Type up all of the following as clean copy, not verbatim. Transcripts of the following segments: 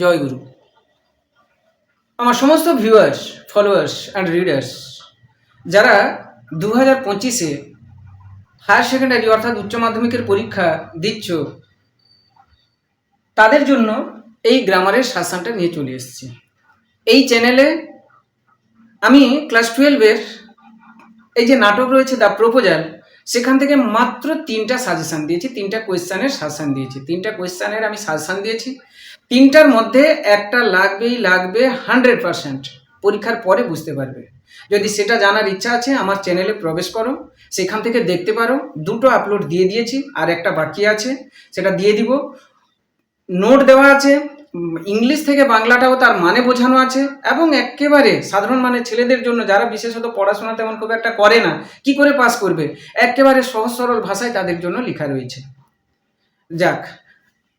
জয়গুরু। আমার সমস্ত viewers, followers and readers যারা 2025-এ হায়ার সেকেন্ডারি অর্থাৎ উচ্চ মাধ্যমিকের পরীক্ষা দিচ্ছ, তাদের জন্য এই গ্রামারের সাজেশনটা নিয়ে চলে এসেছি। এই চ্যানেলে আমি ক্লাস 12-এর এই যে নাটক রয়েছে দ্য প্রপোজাল, সেখান থেকে মাত্র 3টা সাজেশান দিয়েছি, 3টা কোয়েশ্চানের সাজেশান দিয়েছি। 3টা কোয়েশ্চানের আমি সাজেশান দিয়েছি। 3টার মধ্যে একটা লাগবে 100%। পরীক্ষার পরে বুঝতে পারবে। যদি সেটা জানার ইচ্ছা আছে আমার চ্যানেলে প্রবেশ করো, সেখান থেকে দেখতে পারো। 2টো আপলোড দিয়ে দিয়েছি, আর একটা বাকি আছে, সেটা দিয়ে দিব। নোট দেওয়া আছে, ইংলিশ থেকে বাংলাটাও তার মানে বোঝানো আছে, এবং একেবারে সাধারণ মানে ছেলেদের জন্য যারা বিশেষত পড়াশোনা তেমন খুব একটা করে না, কি করে পাস করবে, একেবারে সহজ সরল ভাষায় তাদের জন্য লেখা রয়েছে। যাক,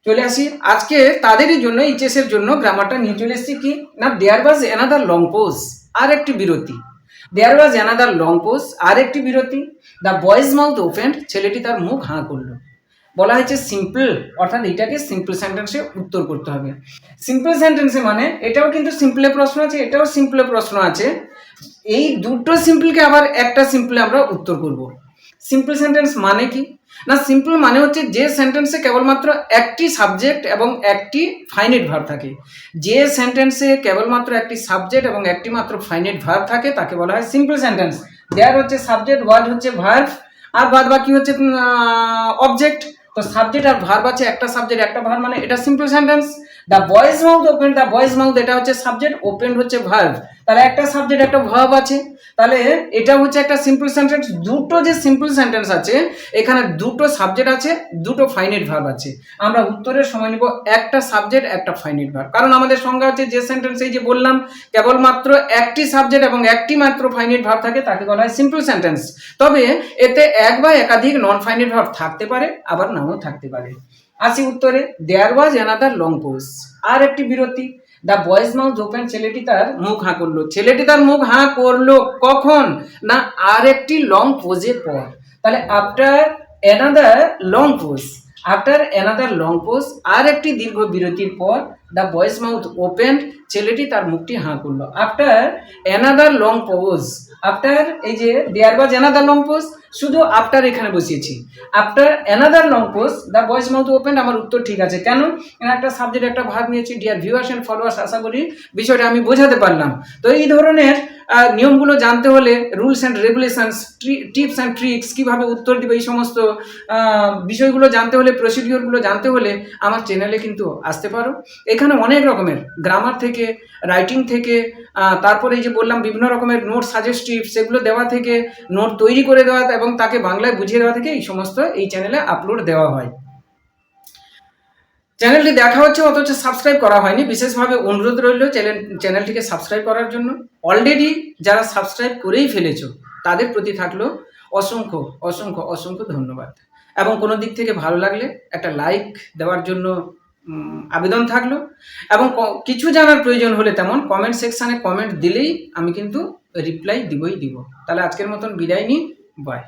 চলে আসি আজকে তাদেরই জন্য, এইচএসের জন্য গ্রামারটা নিয়ে চলে এসেছি। কি না, দেয়ার ওয়াজ অ্যানাদার লং পোজ, আর একটি বিরতি। দেয়ার ওয়াজ অ্যানাদার লং পোজ, আর একটি বিরতি। দ্য বয়েজ মাউথ ওপেন্ড, ছেলেটি তার মুখ হাঁ করলো। বলা হয়েছে সিম্পল, অর্থাৎ এটাকে সিম্পল সেন্টেন্সে উত্তর করতে হবে। সিম্পল সেন্টেন্সে মানে এটাও কিন্তু সিম্পলে প্রশ্ন আছে, এটাও সিম্পলে প্রশ্ন আছে। এই দুটো সিম্পলকে আবার একটা সিম্পলে আমরা উত্তর করব। সিম্পল সেন্টেন্স মানে কি না, সিম্পল মানে হচ্ছে যে সেন্টেন্সে কেবলমাত্র একটি সাবজেক্ট এবং একটি ফাইনাইট ভার্ব থাকে। যে সেন্টেন্সে কেবলমাত্র একটি সাবজেক্ট এবং একটি মাত্র ফাইনাইট ভার্ব থাকে তাকে বলা হয় সিম্পল সেন্টেন্স। দেয়ার হচ্ছে সাবজেক্ট, ওয়ার্ড হচ্ছে ভার্ব, আর বাদ বাকি হচ্ছে অবজেক্ট। তো সাবজেক্ট আর ভার্ব আছে, একটা সাবজেক্ট একটা ভার্ব, মানে এটা simple sentence. The boys mouth open, the boys mouth এটা হচ্ছে সাবজেক্ট, ওপেন হচ্ছে ভার্ব। তাহলে একটা সাবজেক্ট একটা ভার্ব আছে, তাহলে এটা হচ্ছে একটা সিম্পল সেন্টেন্স। দুটো যে সিম্পল সেন্টেন্স আছে, এখানে দুটো সাবজেক্ট আছে, দুটো ফাইনাইট ভার্ব আছে। আমরা উত্তরের সময় নিব একটা সাবজেক্ট একটা ফাইনাইট ভার্ব, কারণ আমাদের সংজ্ঞা হচ্ছে যে সেন্টেন্স, এই যে বললাম কেবলমাত্র একটি সাবজেক্ট এবং একটি মাত্র ফাইনাইট ভার্ব থাকে তাকে বলা হয় সিম্পল সেন্টেন্স। তবে এতে এক বা একাধিক নন ফাইনাইট ভার্ব থাকতে পারে, আবার নাও থাকতে পারে। আসি উত্তরে। দেয়ার ওয়াজ অ্যানাদার লং পোজ, আর একটি বিরতি। দ্য বয়েজ মাউথ ওপেন, ছেলেটি তার মুখ হাঁ করলো। ছেলেটি তার মুখ হাঁ করলো কখন না, আর একটি লং পোজের পর। তাহলে after another long pause, after another long pause, আর একটি দীর্ঘ বিরতির পর দ্য বয়েজ মাউথ ওপেন, ছেলেটি তার মুখটি হাঁ করলো। After another long pause, after এই যে দেয়ার ওয়াজ অ্যানাদার লং পোজ, শুধু আফটার এখানে বসিয়েছি। After another long pose the boys mouth open, আমার উত্তর ঠিক আছে। কেন? একটা সাবজেক্ট একটা ভার্ব নিয়েছি। ডিয়ার ভিউয়ার্স এন্ড ফলোয়ার্স, আশা করি বিষয়টা আমি বোঝাতে পারলাম। তো এই ধরনের নিয়মগুলো জানতে হলে, rules and regulations, tips and tricks, কীভাবে উত্তর দিবে, এই সমস্ত বিষয়গুলো জানতে হলে, প্রসিডিওরগুলো জানতে হলে আমার চ্যানেলে কিন্তু আসতে পারো। এখানে অনেক রকমের গ্রামার থেকে, রাইটিং থেকে, তারপরে এই যে বললাম বিভিন্ন রকমের নোট সাজেস্টিভ, সেগুলো দেওয়া থেকে, নোট তৈরি করে দেওয়া এবং তাকে বাংলায় বুঝিয়ে দেওয়া থেকে এই সমস্ত এই চ্যানেলে আপলোড দেওয়া হয়। চ্যানেলটি দেখা হচ্ছে অথচ সাবস্ক্রাইব করা হয়নি, বিশেষভাবে অনুরোধ রইল চ্যানেলটিকে সাবস্ক্রাইব করার জন্য। অলরেডি যারা সাবস্ক্রাইব করেই ফেলেছো তাদের প্রতি থাকলো অসংখ্য অসংখ্য অসংখ্য ধন্যবাদ, এবং কোনো দিক থেকে ভালো লাগলে একটা লাইক দেওয়ার জন্য আবেদন থাকলো, এবং কিছু জানার প্রয়োজন হলে তেমন কমেন্ট সেকশানে কমেন্ট দিলেই আমি কিন্তু রিপ্লাই দিব। তাহলে আজকের মতন বিদায় নিই, বাই।